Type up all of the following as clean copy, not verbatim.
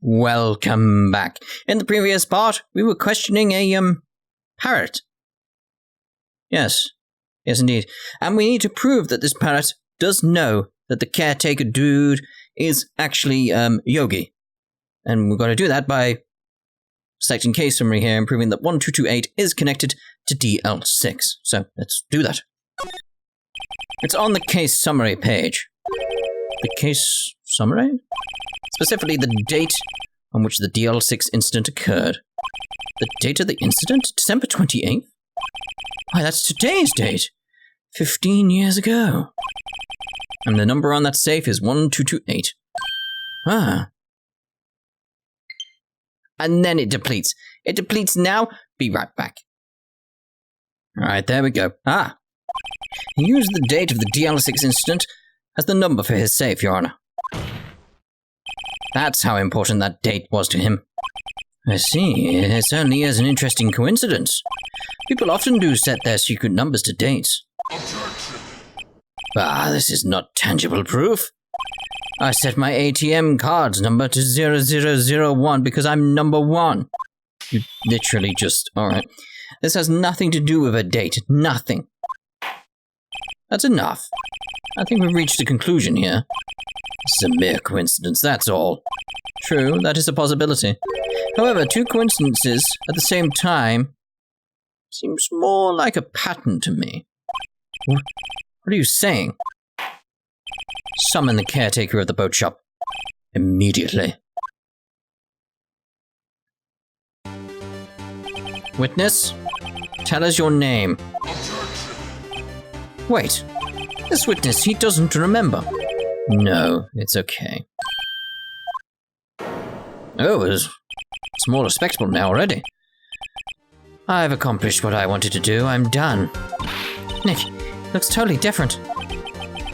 Welcome back. In the previous part, we were questioning a, parrot. Yes. Yes, indeed. And we need to prove that this parrot does know that the caretaker dude is actually, Yogi. And we've got to do that by selecting case summary here and proving that 1228 is connected to DL6. So, let's do that. It's on the case summary page. The case summary? Specifically the date on which the DL6 incident occurred. The date of the incident? December 28th? Why, that's today's date. 15 years ago. And the number on that safe is 1228. Ah. And then it depletes. It depletes now. Be right back. Alright, there we go. Ah. He used the date of the DL6 incident as the number for his safe, Your Honor. That's how important that date was to him. I see. It certainly is an interesting coincidence. People often do set their secret numbers to dates. Ah, this is not tangible proof. I set my ATM card's number to 0001 because I'm number 1. You literally just... Alright. This has nothing to do with a date. Nothing. That's enough. I think we've reached a conclusion here. It's a mere coincidence, that's all. True, that is a possibility. However, two coincidences at the same time seems more like a pattern to me. What are you saying? Summon the caretaker of the boat shop. Immediately. Witness, tell us your name. Wait, this witness, he doesn't remember. No, it's okay. Oh, it's more respectable now already. I've accomplished what I wanted to do. I'm done. Nick, looks totally different.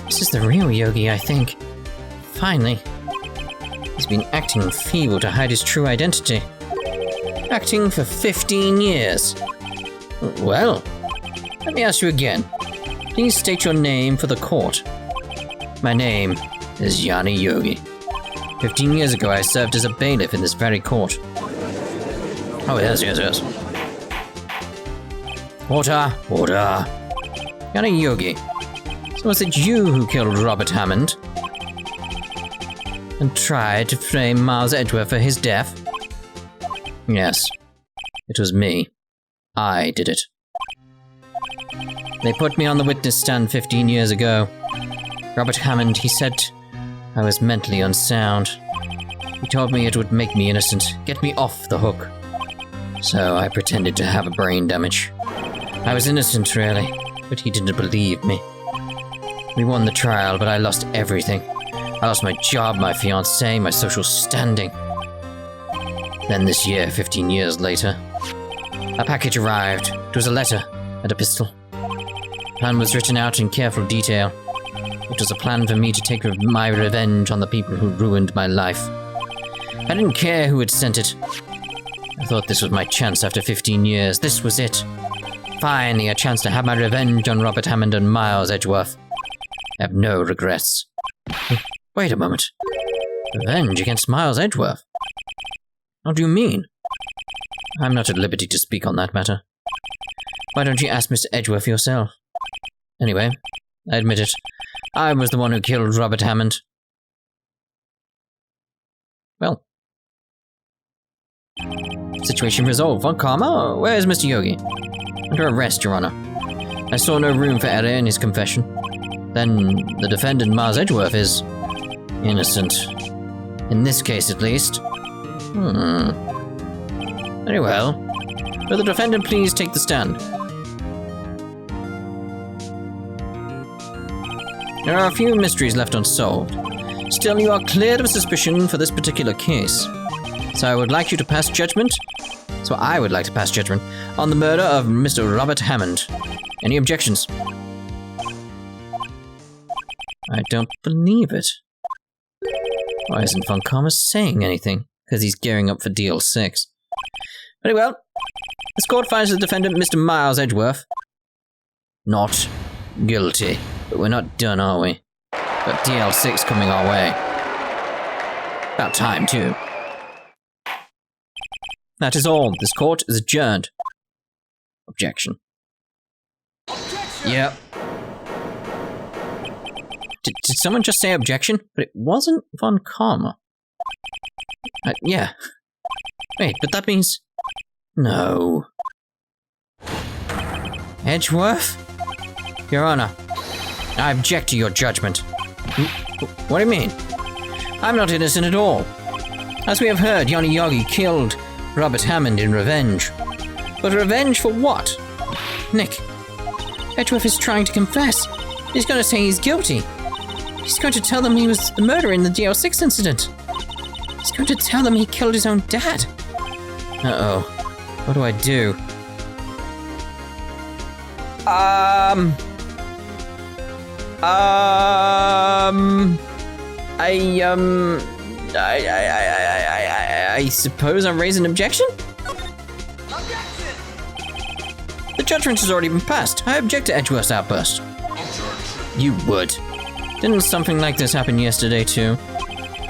This is the real Yogi, I think. Finally. He's been acting feeble to hide his true identity. Acting for 15 years. Well, let me ask you again. Please state your name for the court. My name is Yanni Yogi. 15 years ago, I served as a bailiff in this very court. Oh, yes. Order. Yanni Yogi. So was it you who killed Robert Hammond? And tried to frame Miles Edgeworth for his death? Yes. It was me. I did it. They put me on the witness stand 15 years ago. Robert Hammond, he said I was mentally unsound. He told me it would make me innocent, get me off the hook. So I pretended to have a brain damage. I was innocent, really, but he didn't believe me. We won the trial, but I lost everything. I lost my job, my fiancée, my social standing. Then this year, 15 years later, a package arrived. It was a letter and a pistol. The plan was written out in careful detail. It was a plan for me to take my revenge on the people who ruined my life. I didn't care who had sent it. I thought this was my chance after 15 years. This was it. Finally, a chance to have my revenge on Robert Hammond and Miles Edgeworth. I have no regrets. Wait a moment. Revenge against Miles Edgeworth? What do you mean? I'm not at liberty to speak on that matter. Why don't you ask Mr. Edgeworth yourself? Anyway, I admit it. I was the one who killed Robert Hammond. Well. Situation resolved. Von Karma? Where's Mr. Yogi? Under arrest, Your Honor. I saw no room for error in his confession. Then the defendant, Miles Edgeworth, is innocent. In this case, at least. Very well. Will the defendant please take the stand? There are a few mysteries left unsolved. Still, you are cleared of suspicion for this particular case. So I would like to pass judgment on the murder of Mr. Robert Hammond. Any objections? I don't believe it. Why isn't Von Karma saying anything? Because he's gearing up for DL6. Very well. This court finds the defendant, Mr. Miles Edgeworth, not guilty. But we're not done, are we? Got DL6 coming our way. About time, too. That is all. This court is adjourned. Objection. Yep. Did someone just say objection? But it wasn't Von Karma. Yeah. Wait, but that means... No. Edgeworth? Your Honor, I object to your judgment. What do you mean? I'm not innocent at all. As we have heard, Yanni Yogi killed Robert Hammond in revenge. But revenge for what? Nick, Edgeworth is trying to confess. He's going to say he's guilty. He's going to tell them he was the murderer in the DL6 incident. He's going to tell them he killed his own dad. Uh-oh. What do I do? I suppose I'm raising an objection? Objection! The judgment has already been passed. I object to Edgeworth's outburst. Objection. You would. Didn't something like this happen yesterday too?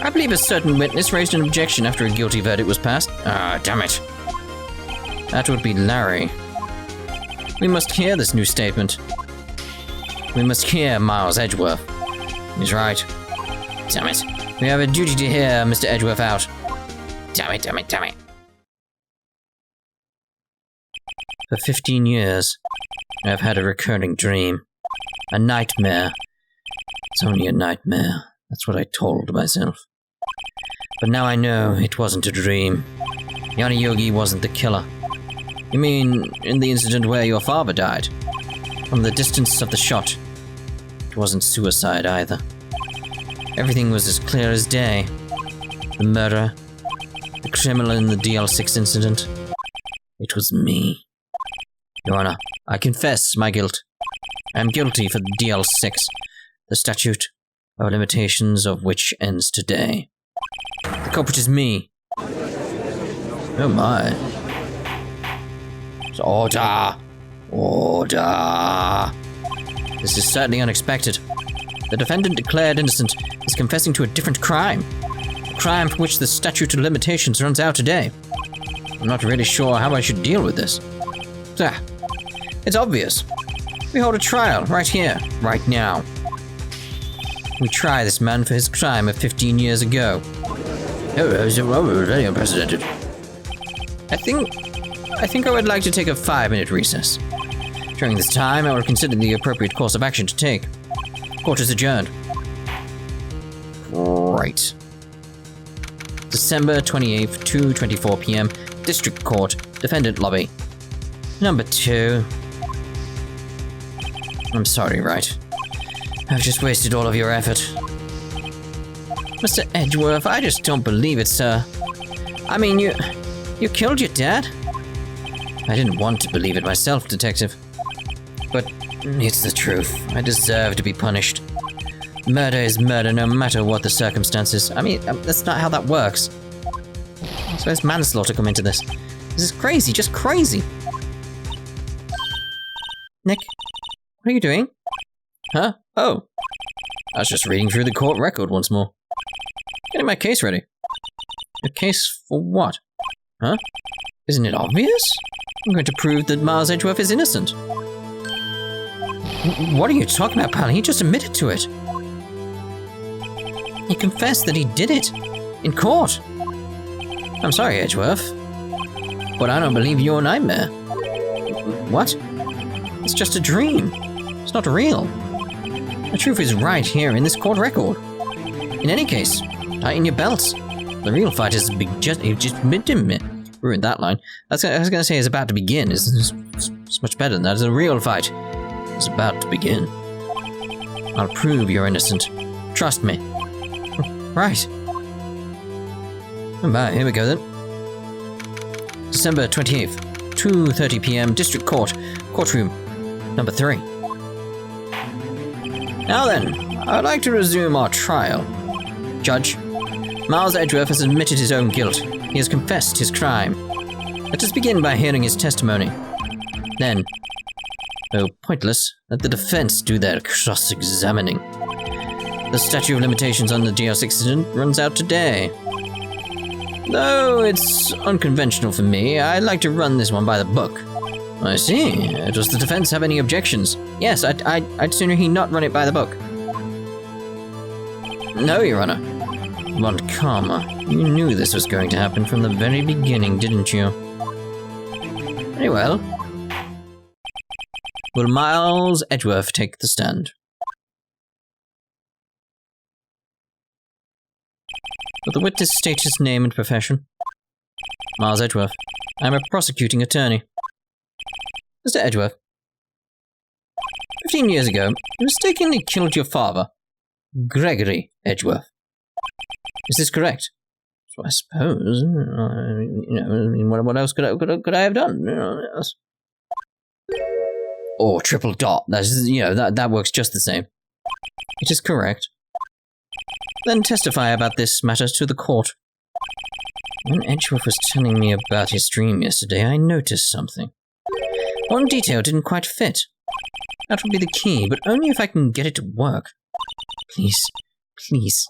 I believe a certain witness raised an objection after a guilty verdict was passed. Ah, damn it. That would be Larry. We must hear this new statement. We must hear Miles Edgeworth. He's right. Damn it. We have a duty to hear Mr. Edgeworth out. Damn it, damn it, damn it. For 15 years, I have had a recurring dream. A nightmare. It's only a nightmare. That's what I told myself. But now I know it wasn't a dream. Yanni Yogi wasn't the killer. You mean, in the incident where your father died? From the distance of the shot. It wasn't suicide either. Everything was as clear as day. The murderer, the criminal in the DL6 incident. It was me. Your Honor, I confess my guilt. I am guilty for the DL6, the statute of limitations of which ends today. The culprit is me. Oh my. Order! Order! This is certainly unexpected. The defendant declared innocent is confessing to a different crime. A crime for which the statute of limitations runs out today. I'm not really sure how I should deal with this. It's obvious. We hold a trial right here, right now. We try this man for his crime of 15 years ago. Oh, very unprecedented. I think I would like to take a 5-minute recess. During this time, I will consider the appropriate course of action to take. Court is adjourned. Right. December 28th, 2:24 p.m. District Court, Defendant Lobby. Number 2. I'm sorry, Wright. I've just wasted all of your effort. Mr. Edgeworth, I just don't believe it, sir. I mean, you killed your dad? I didn't want to believe it myself, Detective. But it's the truth. I deserve to be punished. Murder is murder no matter what the circumstances. I mean, that's not how that works. So where's manslaughter come into this? This is crazy, just crazy. Nick, what are you doing? Huh? Oh. I was just reading through the court record once more. Getting my case ready. A case for what? Huh? Isn't it obvious? I'm going to prove that Miles Edgeworth is innocent. What are you talking about, pal? He just admitted to it. He confessed that he did it. In court. I'm sorry, Edgeworth. But I don't believe your nightmare. What? It's just a dream. It's not real. The truth is right here in this court record. In any case, tighten your belts. The real fight is just ruined that line. I was going to say is about to begin. It's much better than that. It's a real fight. It's about to begin. I'll prove you're innocent. Trust me. Right. Alright, here we go then. December 28th, 2:30 p.m. District Court, Courtroom number 3. Now then, I would like to resume our trial. Judge, Miles Edgeworth has admitted his own guilt. He has confessed his crime. Let us begin by hearing his testimony. Then, though pointless, let the defense do their cross-examining. The statute of limitations on the DL6 incident runs out today. Though it's unconventional for me, I'd like to run this one by the book. I see. Does the defense have any objections? Yes, I'd sooner he not run it by the book. No, Your Honor. Von Karma, you knew this was going to happen from the very beginning, didn't you? Very well. Will Miles Edgeworth take the stand? Will the witness state his name and profession? Miles Edgeworth. I am a prosecuting attorney. Mr. Edgeworth. 15 years ago, you mistakenly killed your father, Gregory Edgeworth. Is this correct? So I suppose. What else could I have done? Yes. Or triple dot. That works just the same. It is correct. Then testify about this matter to the court. When Edgeworth was telling me about his dream yesterday, I noticed something. One detail didn't quite fit. That would be the key, but only if I can get it to work. Please. Please.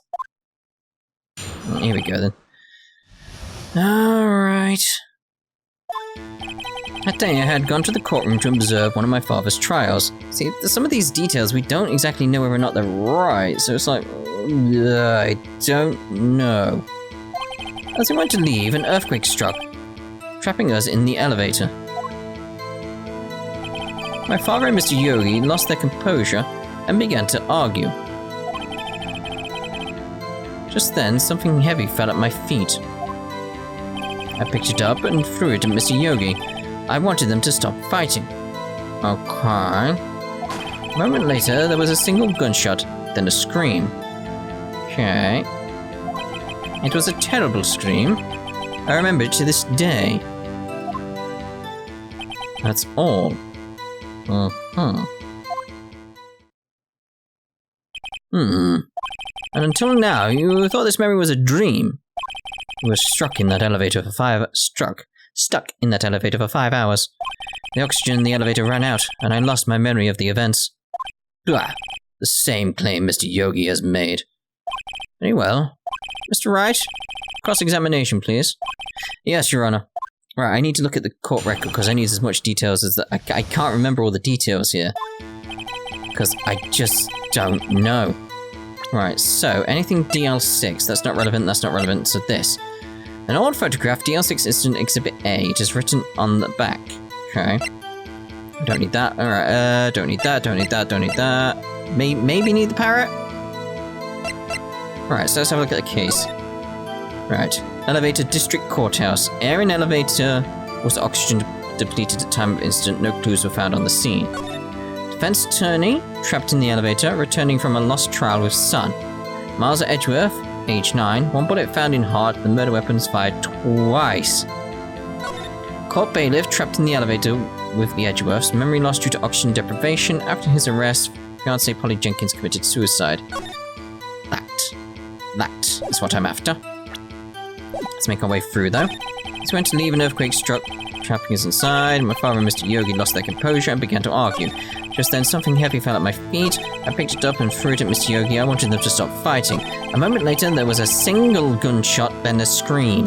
Here we go then. Alright. That day I had gone to the courtroom to observe one of my father's trials. See, some of these details we don't exactly know whether or not they're right, so it's like, I don't know. As we went to leave, an earthquake struck, trapping us in the elevator. My father and Mr. Yogi lost their composure and began to argue. Just then, something heavy fell at my feet. I picked it up and threw it at Mr. Yogi. I wanted them to stop fighting. Okay. A moment later, there was a single gunshot, then a scream. Okay. It was a terrible scream. I remember it to this day. That's all. And until now, you thought this memory was a dream. You were stuck in that elevator for 5 hours. The oxygen in the elevator ran out, and I lost my memory of the events. Blah! The same claim Mr. Yogi has made. Very well. Mr. Wright, cross-examination, please. Yes, Your Honor. Right, I need to look at the court record because I need as much details as that. I can't remember all the details here. Because I just don't know. Right, so anything DL6, that's not relevant, so this. An old photograph, DL6 Incident Exhibit A, it is written on the back. Okay. Don't need that, alright, don't need that. Maybe need the parrot? Right, so let's have a look at the case. Right, elevator, district courthouse. Air in elevator was oxygen depleted at time of incident, no clues were found on the scene. Defense attorney, trapped in the elevator, returning from a lost trial with son. Miles Edgeworth, age 9, one bullet found in heart, the murder weapon was fired twice. Court bailiff, trapped in the elevator with the Edgeworths, memory lost due to oxygen deprivation. After his arrest, fiancée Polly Jenkins committed suicide. That is what I'm after. Let's make our way through though. As we went to leave, an earthquake struck, trapping us inside. My father and Mr. Yogi lost their composure and began to argue. Just then, something heavy fell at my feet. I picked it up and threw it at Mr. Yogi. I wanted them to stop fighting. A moment later, there was a single gunshot, then a scream.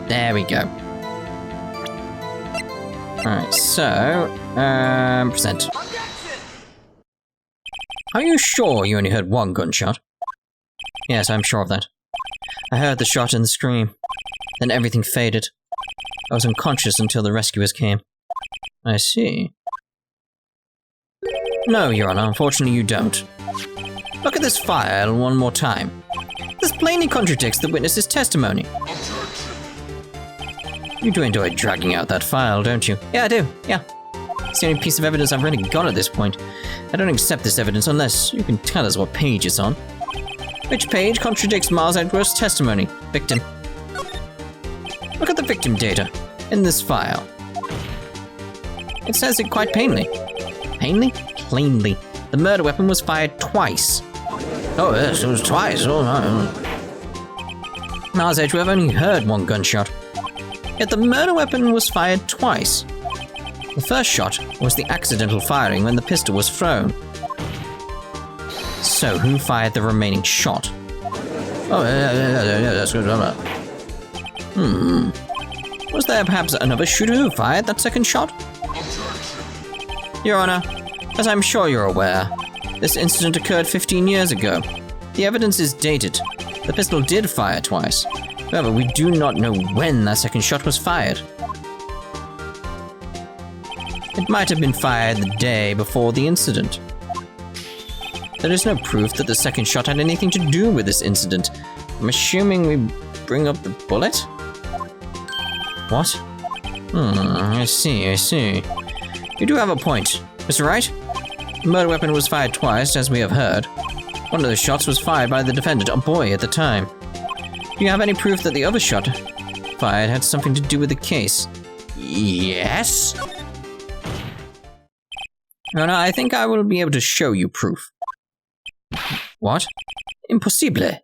There we go. Alright, so... present. Are you sure you only heard one gunshot? Yes, I'm sure of that. I heard the shot and the scream. Then everything faded. I was unconscious until the rescuers came. I see. No, Your Honor, unfortunately you don't. Look at this file one more time. This plainly contradicts the witness's testimony. You do enjoy dragging out that file, don't you? Yeah, I do, yeah. It's the only piece of evidence I've really got at this point. I don't accept this evidence unless you can tell us what page it's on. Which page contradicts Miles Edgeworth's testimony? Victim. Look at the victim data in this file. It says it quite plainly. Plainly. The murder weapon was fired twice. Oh, yes, it was twice. Oh, no. Miles Edgeworth only heard one gunshot. Yet the murder weapon was fired twice. The first shot was the accidental firing when the pistol was thrown. So, who fired the remaining shot? Oh, yeah, that's good. Was there perhaps another shooter who fired that second shot? Your Honor, as I'm sure you're aware, this incident occurred 15 years ago. The evidence is dated. The pistol did fire twice. However, we do not know when that second shot was fired. It might have been fired the day before the incident. There is no proof that the second shot had anything to do with this incident. I'm assuming we bring up the bullet? What? I see. You do have a point, Mr. Wright. The murder weapon was fired twice, as we have heard. One of the shots was fired by the defendant, a boy at the time. Do you have any proof that the other shot fired had something to do with the case? Yes? No, I think I will be able to show you proof. What? Impossible.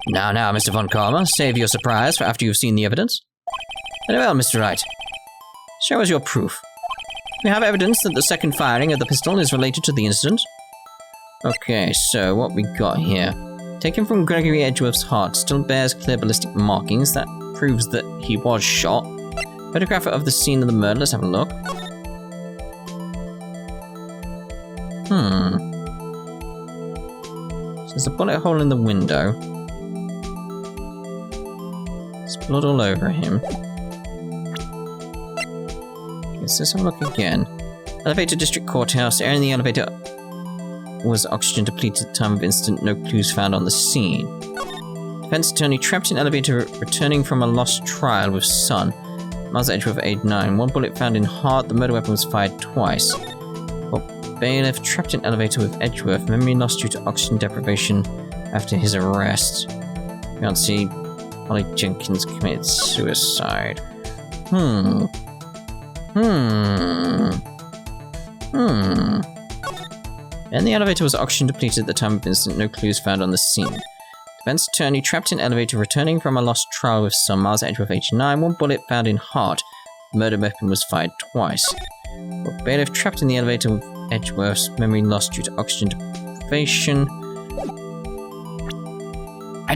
Now, Mr. Von Karma, save your surprise for after you've seen the evidence. Very well, Mr. Wright. Show us your proof. We have evidence that the second firing of the pistol is related to the incident. Okay, so what we got here? Taken from Gregory Edgeworth's heart, still bears clear ballistic markings. That proves that he was shot. Photograph of the scene of the murder. Let's have a look. So there's a bullet hole in the window. There's blood all over him. Okay, so let's have a look again. Elevator District Courthouse. Air in the elevator was oxygen depleted at the time of incident. No clues found on the scene. Defense attorney trapped in elevator returning from a lost trial with son. Miles Edgeworth, age 9. One bullet found in heart. The murder weapon was fired twice. Bailiff trapped in elevator with Edgeworth. Memory lost due to oxygen deprivation after his arrest. Fiancé Holly Jenkins committed suicide. And the elevator was oxygen depleted at the time of incident. No clues found on the scene. Defense attorney trapped in elevator returning from a lost trial with son. Miles Edgeworth, age 9. One bullet found in heart. The murder weapon was fired twice. Bailiff trapped in the elevator with Edgeworth's memory lost due to oxygen deprivation. I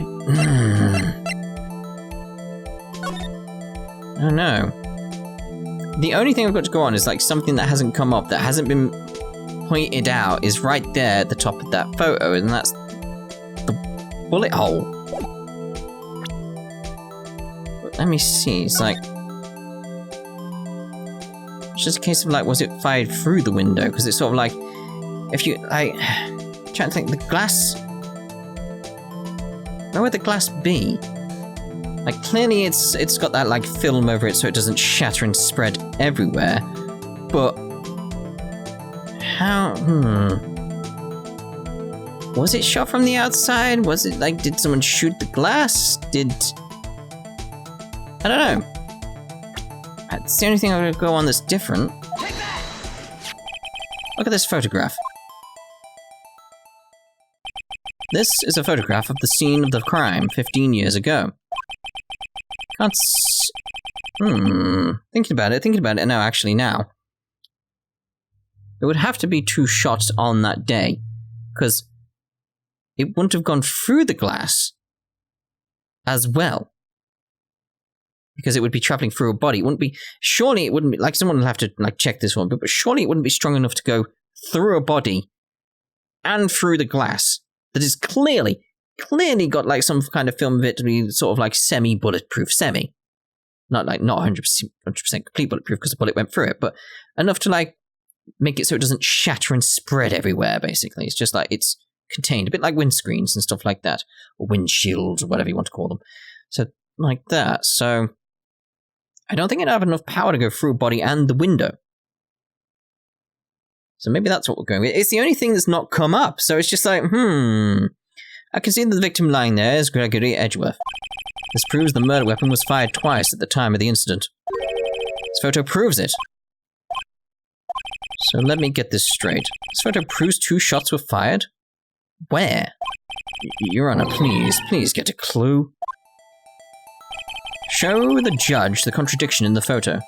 don't know. The only thing I've got to go on is like something that hasn't come up, that hasn't been pointed out, is right there at the top of that photo, and that's the bullet hole. But let me see, it's like... It's just a case of like, was it fired through the window? Because it's sort of like, if you, like, trying to think, the glass, where would the glass be? Like, clearly it's got that like film over it so it doesn't shatter and spread everywhere. But how? Was it shot from the outside? Was it like, did someone shoot the glass? I don't know. That's the only thing I'm going to go on that's different. Look at this photograph. This is a photograph of the scene of the crime 15 years ago. Can't Thinking about it, no, actually now. It would have to be 2 shots on that day, because it wouldn't have gone through the glass as well. Because it would be traveling through a body. It wouldn't be, surely it wouldn't be, like someone will have to like check this one, but surely it wouldn't be strong enough to go through a body and through the glass. That is clearly got like some kind of film of it to be sort of like semi-bulletproof, not 100% complete bulletproof because the bullet went through it, but enough to like make it so it doesn't shatter and spread everywhere, basically. It's just like it's contained, a bit like windscreens and stuff like that, or windshields, or whatever you want to call them. So like that. So I don't think it'd have enough power to go through a body and the window. So maybe that's what we're going with. It's the only thing that's not come up. So it's just like, I can see that the victim lying there is Gregory Edgeworth. This proves the murder weapon was fired twice at the time of the incident. This photo proves it. So let me get this straight. This photo proves 2 shots were fired? Where? Your Honor, please get a clue. Show the judge the contradiction in the photo.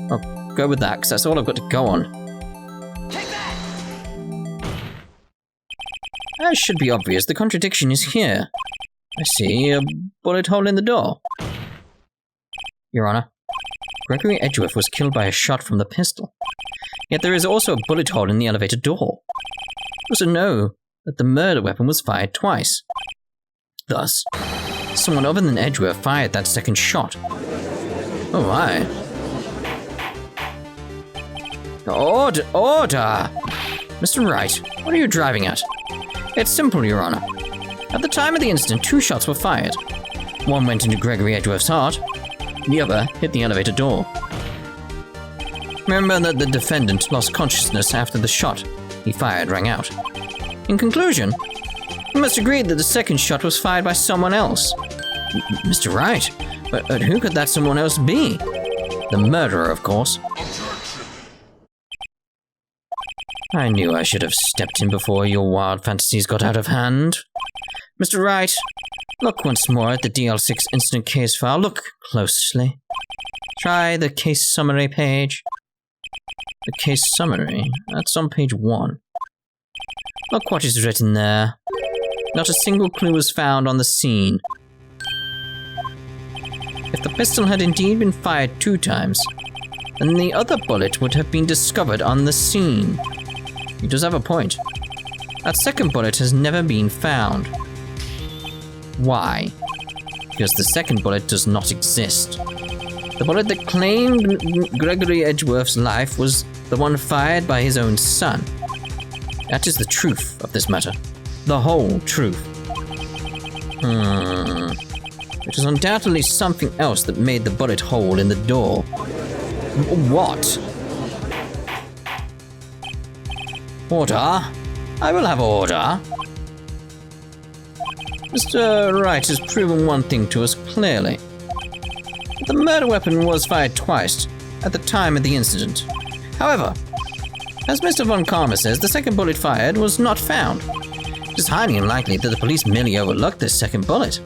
I'll go with that, because that's all I've got to go on. Take that! That should be obvious. The contradiction is here. I see a bullet hole in the door. Your Honor, Gregory Edgeworth was killed by a shot from the pistol. Yet there is also a bullet hole in the elevator door. We also know that the murder weapon was fired twice. Thus, someone other than Edgeworth fired that second shot. Oh my. Order! Order! Mr. Wright, what are you driving at? It's simple, Your Honor. At the time of the incident, 2 shots were fired. One went into Gregory Edgeworth's heart, the other hit the elevator door. Remember that the defendant lost consciousness after the shot he fired rang out. In conclusion, we must agree that the second shot was fired by someone else. Mr. Wright, but who could that someone else be? The murderer, of course. I knew I should have stepped in before your wild fantasies got out of hand. Mr. Wright, look once more at the DL6 incident case file. Look closely. Try the case summary page. The case summary? That's on page 1. Look what is written there. Not a single clue was found on the scene. If the pistol had indeed been fired 2 times, then the other bullet would have been discovered on the scene. He does have a point. That second bullet has never been found. Why? Because the second bullet does not exist. The bullet that claimed Gregory Edgeworth's life was the one fired by his own son. That is the truth of this matter. The whole truth. It is undoubtedly something else that made the bullet hole in the door. What? Order? I will have order. Mr. Wright has proven one thing to us clearly. The murder weapon was fired twice at the time of the incident. However, as Mr. Von Karma says, the second bullet fired was not found. It is highly unlikely that the police merely overlooked this second bullet.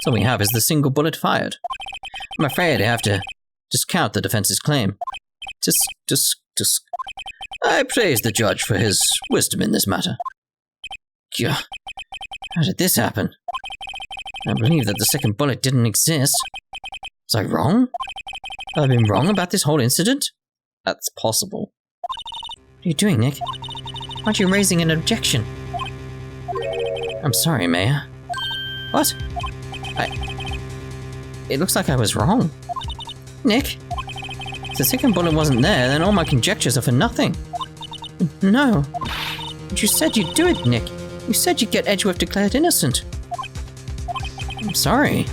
So all we have is the single bullet fired. I'm afraid I have to discount the defense's claim. I praise the judge for his wisdom in this matter. Gah, how did this happen? I believe that the second bullet didn't exist. Was I wrong? Have I been wrong about this whole incident? That's possible. What are you doing, Nick? Aren't you raising an objection? I'm sorry, Mayor. What? It looks like I was wrong. Nick? If the second bullet wasn't there, then all my conjectures are for nothing. No. But you said you'd do it, Nick. You said you'd get Edgeworth declared innocent. I'm sorry.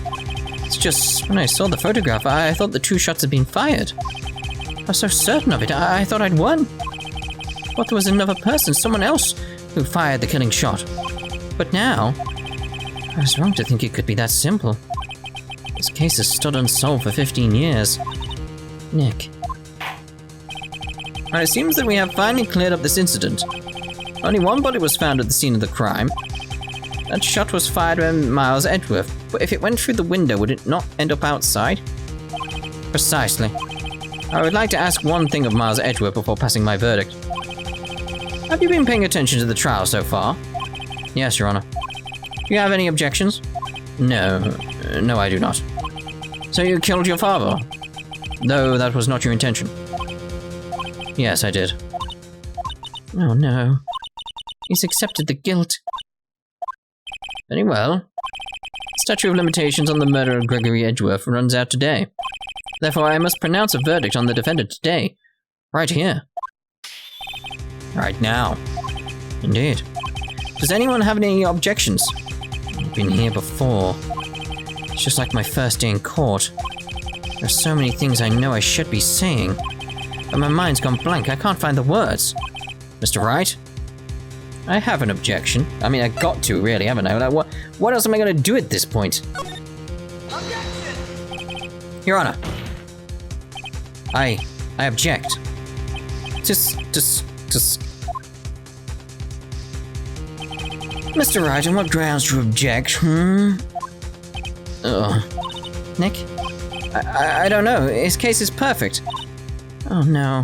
It's just, when I saw the photograph, I thought the 2 shots had been fired. I was so certain of it, I thought I'd won. I thought there was another person, someone else, who fired the killing shot. But now, I was wrong to think it could be that simple. This case has stood unsolved for 15 years. Nick. It seems that we have finally cleared up this incident. Only 1 bullet was found at the scene of the crime. That shot was fired by Miles Edgeworth, but if it went through the window, would it not end up outside? Precisely. I would like to ask one thing of Miles Edgeworth before passing my verdict. Have you been paying attention to the trial so far? Yes, Your Honor. Do you have any objections? No, I do not. So you killed your father? Though that was not your intention. Yes, I did. Oh no. He's accepted the guilt. Very well. The statute of limitations on the murder of Gregory Edgeworth runs out today. Therefore, I must pronounce a verdict on the defendant today. Right here. Right now. Indeed. Does anyone have any objections? I've been here before. It's just like my first day in court. There are so many things I know I should be saying, but my mind's gone blank. I can't find the words. Mr. Wright? I have an objection. I mean, I got to, really, haven't I? Like, what else am I going to do at this point? Objection! Your Honor. I object. Just... Mr. Wright, on what grounds do you object, Nick? I don't know. His case is perfect. Oh, no.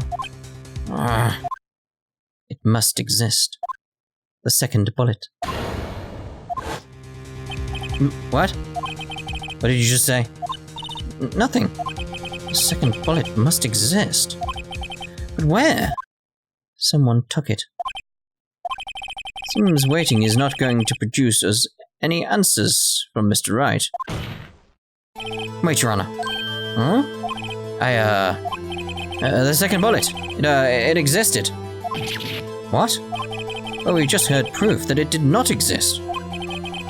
It must exist. The second bullet. What? What did you just say? nothing. The second bullet must exist. But where? Someone took it. Seems waiting is not going to produce us any answers from Mr. Wright. Wait, Your Honor. Huh? The second bullet. It existed. What? Well, we just heard proof that it did not exist.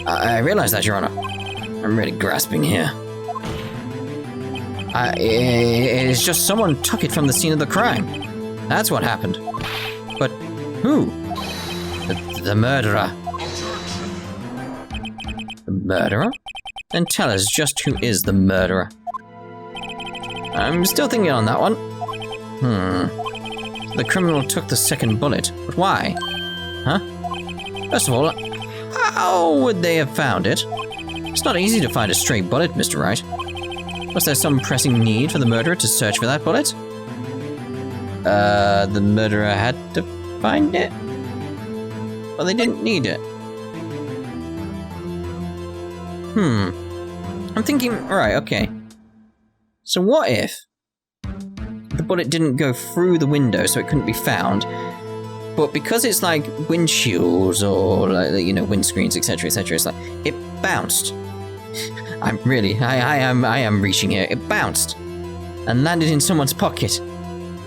I realize that, Your Honor. I'm really grasping here. It's just someone took it from the scene of the crime. That's what happened. But who? The murderer. The murderer? Then tell us just who is the murderer. I'm still thinking on that one. The criminal took the second bullet, but why? Huh? First of all, how would they have found it? It's not easy to find a stray bullet, Mr. Wright. Was there some pressing need for the murderer to search for that bullet? The murderer had to find it? Well, they didn't need it. I'm thinking, right, okay. So what if the bullet didn't go through the window so it couldn't be found, but because it's like windshields or like, windscreens, etc., it's like, it bounced. I am reaching here. It bounced and landed in someone's pocket.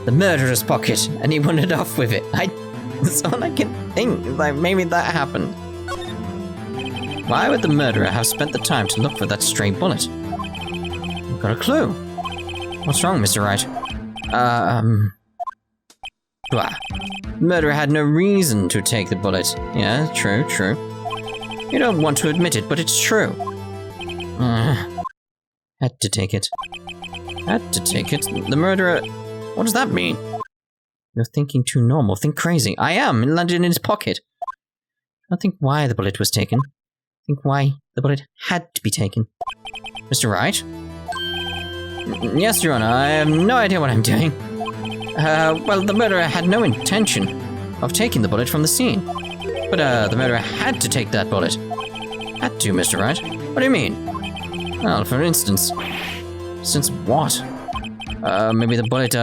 The murderer's pocket, and he wandered off with it. That's all I can think. Like, maybe that happened. Why would the murderer have spent the time to look for that stray bullet? I've got a clue. What's wrong, Mr. Wright? The murderer had no reason to take the bullet. Yeah, true. You don't want to admit it, but it's true. Had to take it. The murderer... What does that mean? You're thinking too normal. Think crazy. I am. It landed in his pocket. Don't think why the bullet was taken. Think why the bullet had to be taken. Mr. Wright? Yes, Your Honor. I have no idea what I'm doing. Well, the murderer had no intention of taking the bullet from the scene. But, the murderer had to take that bullet. Had to, Mr. Wright. What do you mean? Well, for instance... Since what? Maybe the bullet,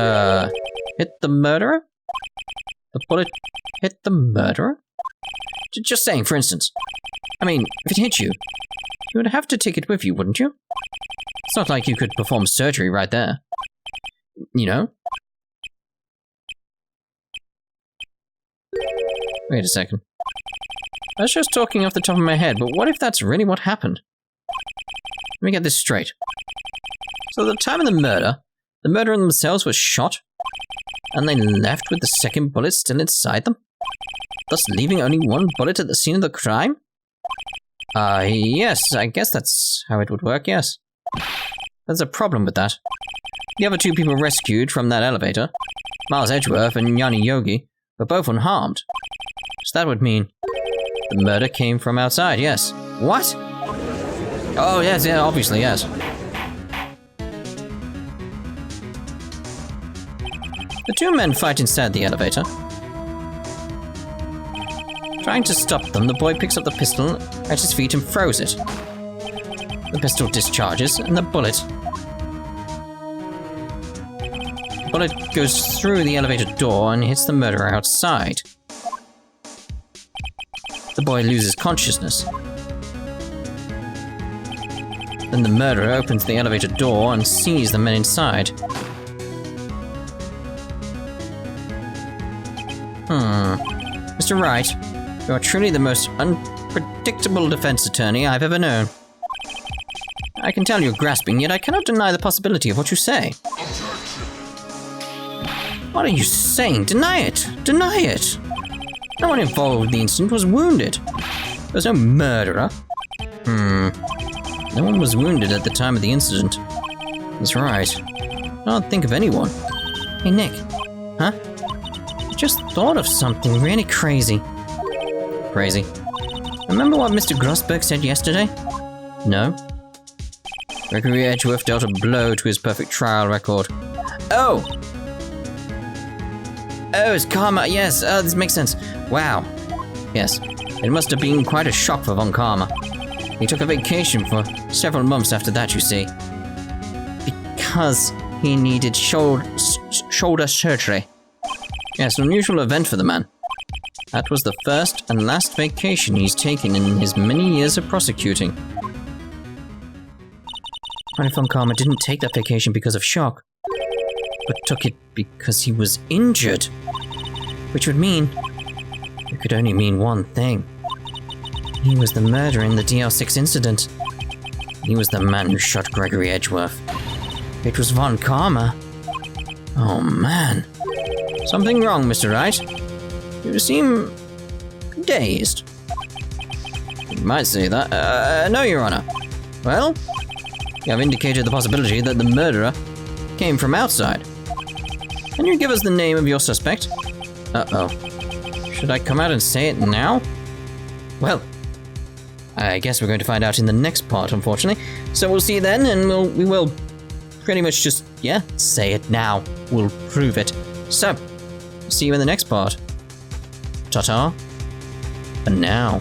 hit the murderer? The bullet hit the murderer? Just saying, for instance. I mean, if it hit you, you would have to take it with you, wouldn't you? It's not like you could perform surgery right there. You know? Wait a second. I was just talking off the top of my head, but what if that's really what happened? Let me get this straight. So at the time of the murderer themselves was shot, and they left with the second bullet still inside them, thus leaving only one bullet at the scene of the crime? Yes, I guess that's how it would work, yes. There's a problem with that. The other two people rescued from that elevator, Miles Edgeworth and Yanni Yogi, were both unharmed. So that would mean the murder came from outside, yes. What? Oh, yes, yeah, obviously, yes. The two men fight inside the elevator. Trying to stop them, the boy picks up the pistol at his feet and throws it. The pistol discharges, and the bullet goes through the elevator door and hits the murderer outside. The boy loses consciousness. Then the murderer opens the elevator door and sees the men inside. Mr. Wright, you are truly the most unpredictable defense attorney I've ever known. I can tell you're grasping, yet I cannot deny the possibility of what you say. What are you saying? Deny it! Deny it! No one involved with the incident was wounded. There was no murderer. No one was wounded at the time of the incident. That's right. I don't think of anyone. Hey, Nick. Huh? I just thought of something really crazy. Crazy? Remember what Mr. Grossberg said yesterday? No? Gregory Edgeworth dealt a blow to his perfect trial record. Oh! Oh, it's Karma, yes, this makes sense. Wow. Yes, it must have been quite a shock for Von Karma. He took a vacation for several months after that, you see. because he needed shoulder surgery. Yes, an unusual event for the man. That was the first and last vacation he's taken in his many years of prosecuting. What if Karma didn't take that vacation because of shock, but took it because he was injured? Which would mean... it could only mean one thing. He was the murderer in the DL6 incident. He was the man who shot Gregory Edgeworth. It was Von Karma. Oh man. Something wrong, Mr. Wright. You seem... dazed. You might say that. No, Your Honor. Well, you have indicated the possibility that the murderer came from outside. Can you give us the name of your suspect? Uh-oh. Should I come out and say it now? Well, I guess we're going to find out in the next part, unfortunately. So we'll see you then, and we will pretty much just, yeah, say it now. We'll prove it. So, see you in the next part. Ta-ta. And now.